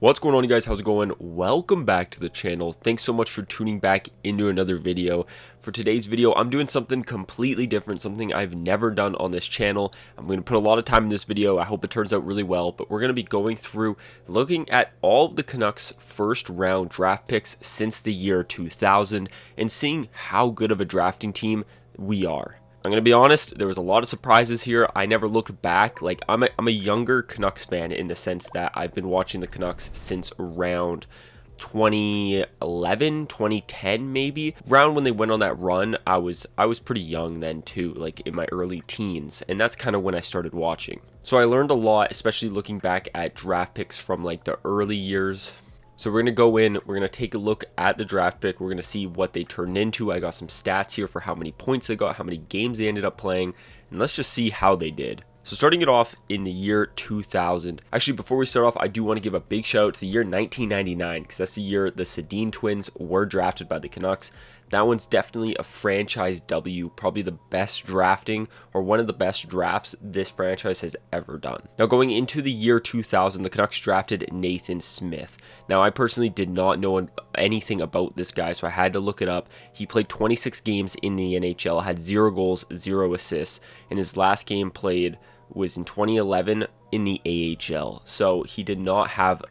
What's going on, you guys? How's it going? Welcome back to the channel. Thanks so much for tuning back into another video. For today's video, I'm doing something completely different, something I've never done on this channel. I'm going to put a lot of time in this video. I hope it turns out really well, but we're going to be going through looking at all of the Canucks first round draft picks since the year 2000 and seeing how good of a drafting team we are. I'm going to be honest, there was a lot of surprises here. I never looked back. Like, I'm a younger Canucks fan in the sense that I've been watching the Canucks since around 2011, 2010 maybe. Around when they went on that run, I was pretty young then too, like in my early teens, and that's kind of when I started watching. So I learned a lot, especially looking back at draft picks from like the early years. So we're going to go in, we're going to take a look at the draft pick, we're going to see what they turned into. I got some stats here for how many points they got, how many games they ended up playing, and let's just see how they did. So starting it off in the year 2000. Actually, before we start off, I do want to give a big shout out to the year 1999, because that's the year the Sedin twins were drafted by the Canucks. That one's definitely a franchise W, probably the best drafting or one of the best drafts this franchise has ever done. Now going into the year 2000, the Canucks drafted Nathan Smith. Now I personally did not know anything about this guy, so I had to look it up. He played 26 games in the NHL, had 0 goals, 0 assists, and his last game played was in 2011 in the AHL. So he did not have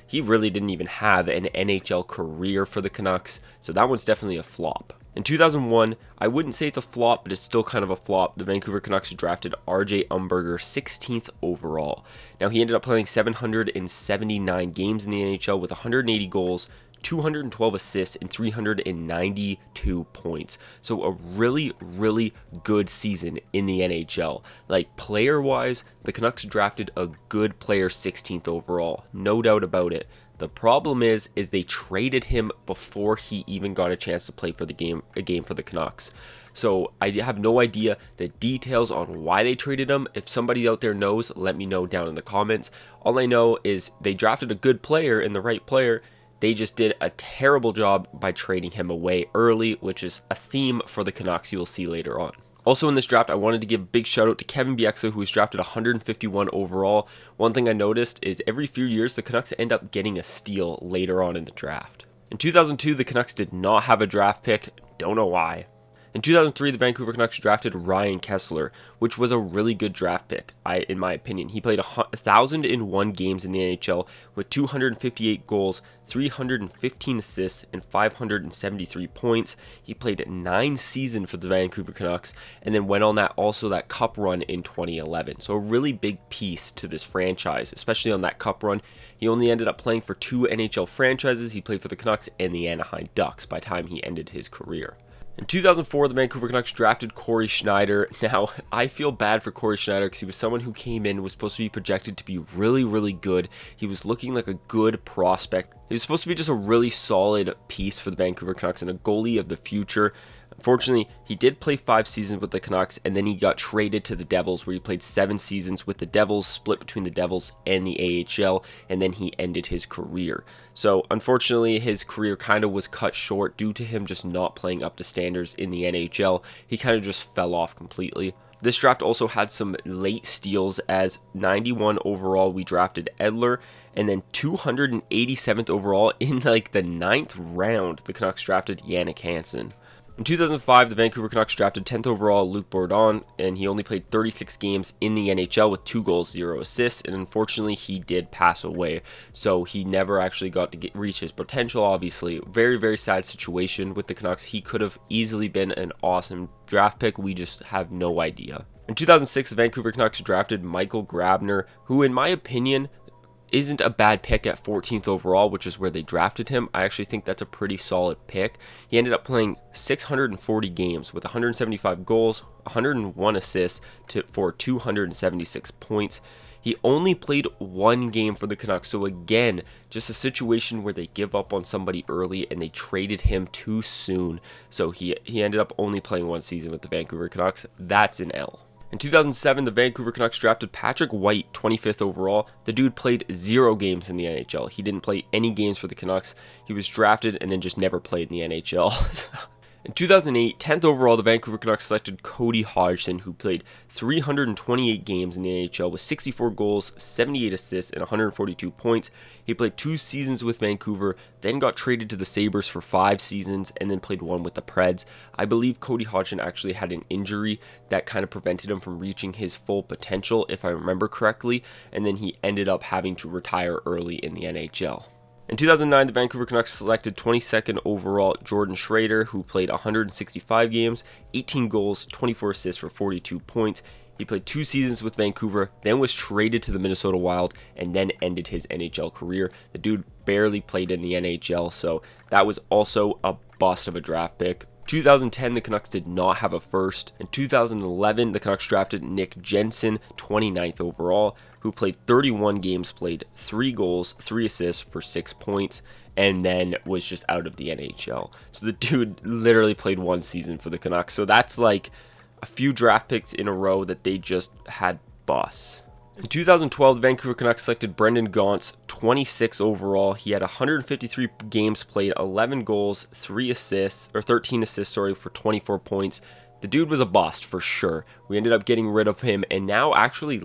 he really didn't even have an NHL career for the Canucks. So that one's definitely a flop. In 2001, I wouldn't say it's a flop, but it's still kind of a flop. The Vancouver Canucks drafted RJ Umberger 16th overall. Now he ended up playing 779 games in the NHL with 180 goals, 212 assists, and 392 points. So a really, really good season in the NHL. Like, player-wise, the Canucks drafted a good player 16th overall. No doubt about it. The problem is they traded him before he even got a chance to play for a game for the Canucks. So I have no idea the details on why they traded him. If somebody out there knows, let me know down in the comments. All I know is they drafted a good player and the right player. They just did a terrible job by trading him away early, which is a theme for the Canucks you will see later on. Also in this draft, I wanted to give a big shout out to Kevin Bieksa, who was drafted 151 overall. One thing I noticed is every few years, the Canucks end up getting a steal later on in the draft. In 2002, the Canucks did not have a draft pick. Don't know why. In 2003, the Vancouver Canucks drafted Ryan Kesler, which was a really good draft pick, in my opinion. He played 1,001 games in the NHL with 258 goals, 315 assists, and 573 points. He played 9 seasons for the Vancouver Canucks, and then went on that cup run in 2011. So a really big piece to this franchise, especially on that cup run. He only ended up playing for 2 NHL franchises. He played for the Canucks and the Anaheim Ducks by the time he ended his career. In 2004, the Vancouver Canucks drafted Corey Schneider. Now, I feel bad for Corey Schneider because he was someone who came in, was supposed to be projected to be really, really good. He was looking like a good prospect. He was supposed to be just a really solid piece for the Vancouver Canucks and a goalie of the future. Unfortunately, he did play 5 seasons with the Canucks, and then he got traded to the Devils, where he played 7 seasons with the Devils, split between the Devils and the AHL, and then he ended his career. So, unfortunately, his career kind of was cut short due to him just not playing up to standards in the NHL. He kind of just fell off completely. This draft also had some late steals, as 91 overall we drafted Edler, and then 287th overall in like the 9th round, the Canucks drafted Jannik Hansen. In 2005, the Vancouver Canucks drafted 10th overall Luc Bourdon, and he only played 36 games in the NHL with 2 goals, 0 assists, and unfortunately he did pass away, so he never actually got to reach his potential, obviously. Very, very sad situation with the Canucks. He could have easily been an awesome draft pick. We just have no idea. In 2006, the Vancouver Canucks drafted Michael Grabner, who in my opinion isn't a bad pick at 14th overall, which is where they drafted him. I actually think that's a pretty solid pick. He ended up playing 640 games with 175 goals, 101 assists for 276 points. He only played 1 game for the Canucks, so again, just a situation where they give up on somebody early and they traded him too soon. So he ended up only playing 1 season with the Vancouver Canucks. That's an L. In 2007, the Vancouver Canucks drafted Patrick White, 25th overall. The dude played 0 games in the NHL. He didn't play any games for the Canucks. He was drafted and then just never played in the NHL. In 2008, 10th overall, the Vancouver Canucks selected Cody Hodgson, who played 328 games in the NHL with 64 goals, 78 assists, and 142 points. He played 2 seasons with Vancouver, then got traded to the Sabres for 5 seasons, and then played 1 with the Preds. I believe Cody Hodgson actually had an injury that kind of prevented him from reaching his full potential, if I remember correctly, and then he ended up having to retire early in the NHL. In 2009, the Vancouver Canucks selected 22nd overall Jordan Schrader, who played 165 games, 18 goals, 24 assists for 42 points. He played 2 seasons with Vancouver, then was traded to the Minnesota Wild, and then ended his NHL career. The dude barely played in the NHL, so that was also a bust of a draft pick. 2010, the Canucks did not have a first. In 2011, the Canucks drafted Nick Jensen, 29th overall, who played 31 games played, 3 goals, 3 assists for 6 points, and then was just out of the NHL. So the dude literally played 1 season for the Canucks. So that's like a few draft picks in a row that they just had busts. In 2012, the Vancouver Canucks selected Brendan Gaunce, 26 overall. He had 153 games played, 11 goals, 13 assists, for 24 points. The dude was a bust for sure. We ended up getting rid of him, and now actually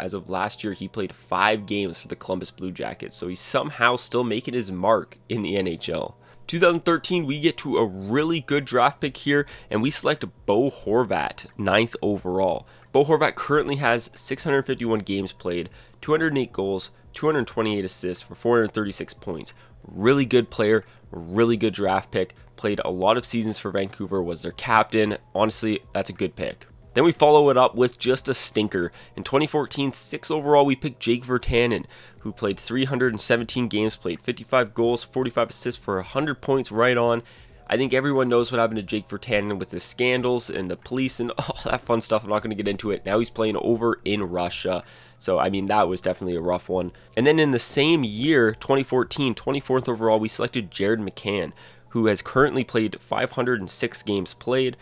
as of last year, he played 5 games for the Columbus Blue Jackets. So he's somehow still making his mark in the NHL. 2013, we get to a really good draft pick here, and we select Bo Horvat, 9th overall. Bo Horvat currently has 651 games played, 208 goals, 228 assists for 436 points. Really good player, really good draft pick. Played a lot of seasons for Vancouver, was their captain. Honestly, that's a good pick. Then we follow it up with just a stinker. In 2014, 6th overall, we picked Jake Virtanen, who played 317 games played, 55 goals, 45 assists for 100 points right on. I think everyone knows what happened to Jake Virtanen with the scandals and the police and all that fun stuff. I'm not going to get into it. Now he's playing over in Russia. So, I mean, that was definitely a rough one. And then in the same year, 2014, 24th overall, we selected Jared McCann, who has currently played 506 games played.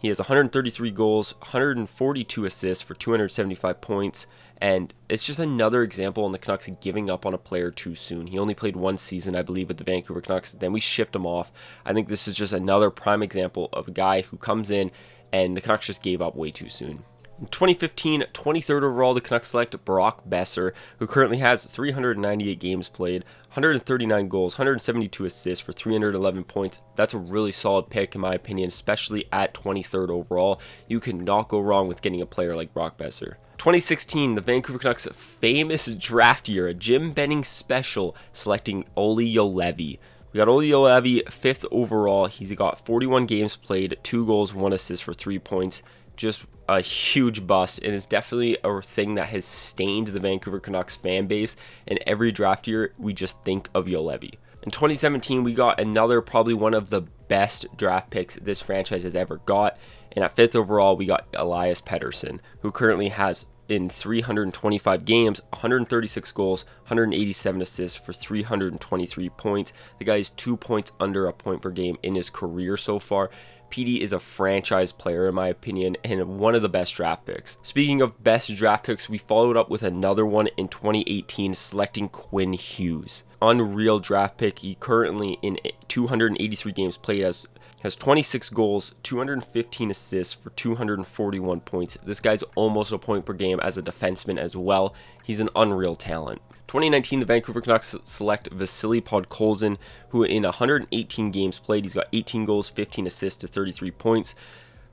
He has 133 goals, 142 assists for 275 points, and it's just another example on the Canucks giving up on a player too soon. He only played 1 season, I believe, with the Vancouver Canucks. Then we shipped him off. I think this is just another prime example of a guy who comes in and the Canucks just gave up way too soon. In 2015, 23rd overall, the Canucks select Brock Besser, who currently has 398 games played, 139 goals, 172 assists for 311 points. That's a really solid pick in my opinion, especially at 23rd overall. You cannot go wrong with getting a player like Brock Besser. 2016, the Vancouver Canucks' famous draft year, a Jim Benning special, selecting Olli Juolevi. We got Olli Juolevi 5th overall. He's got 41 games played, 2 goals, 1 assist for 3 points. Just a huge bust, and it's definitely a thing that has stained the Vancouver Canucks fan base, and every draft year we just think of Juolevi. In 2017, we got another, probably one of the best draft picks this franchise has ever got, and at 5th overall we got Elias Pettersson, who currently has in 325 games, 136 goals, 187 assists for 323 points. The guy is 2 points under a point per game in his career so far. PD is a franchise player in my opinion, and one of the best draft picks. Speaking of best draft picks, we followed up with another one in 2018, selecting Quinn Hughes. Unreal draft pick. He currently in 283 games played has 26 goals, 215 assists for 241 points. This guy's almost a point per game as a defenseman as well. He's an unreal talent. 2019, the Vancouver Canucks select Vasily Podkolzin, who in 118 games played, he's got 18 goals, 15 assists to 33 points.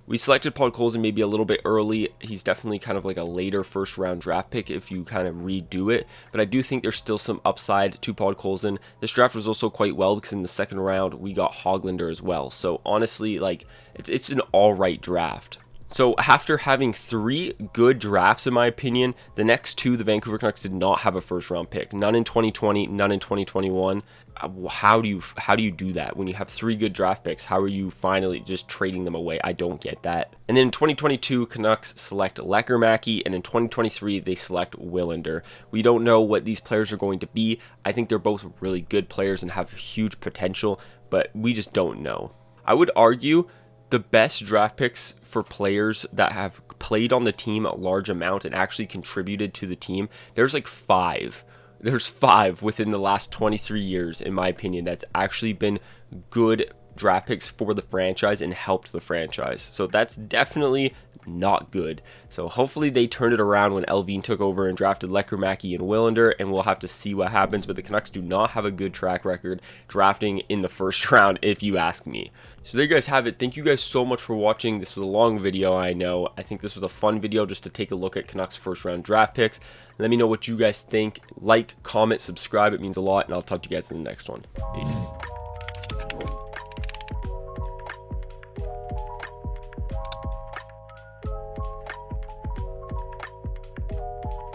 We selected Podkolzin maybe a little bit early. He's definitely kind of like a later first round draft pick if you kind of redo it. But I do think there's still some upside to Podkolzin. This draft was also quite well because in the second round we got Höglander as well. So honestly, like it's an all right draft. So after having 3 good drafts, in my opinion, the next 2, the Vancouver Canucks did not have a first round pick. None in 2020, none in 2021. How do you do that when you have 3 good draft picks? How are you finally just trading them away? I don't get that. And then in 2022, Canucks select Lekkerimäki, and in 2023 they select Willander. We don't know what these players are going to be. I think they're both really good players and have huge potential, but we just don't know. I would argue the best draft picks for players that have played on the team a large amount and actually contributed to the team, there's like 5. There's 5 within the last 23 years, in my opinion, that's actually been good draft picks for the franchise and helped the franchise. So that's definitely not good. So hopefully they turned it around when Elvin took over and drafted Lekrumaki and Willander, and we'll have to see what happens. But the Canucks do not have a good track record drafting in the first round, if you ask me. So there you guys have it. Thank you guys so much for watching. This was a long video, I know. I think this was a fun video just to take a look at Canucks first round draft picks. Let me know what you guys think. Like, comment, subscribe. It means a lot, and I'll talk to you guys in the next one. Peace.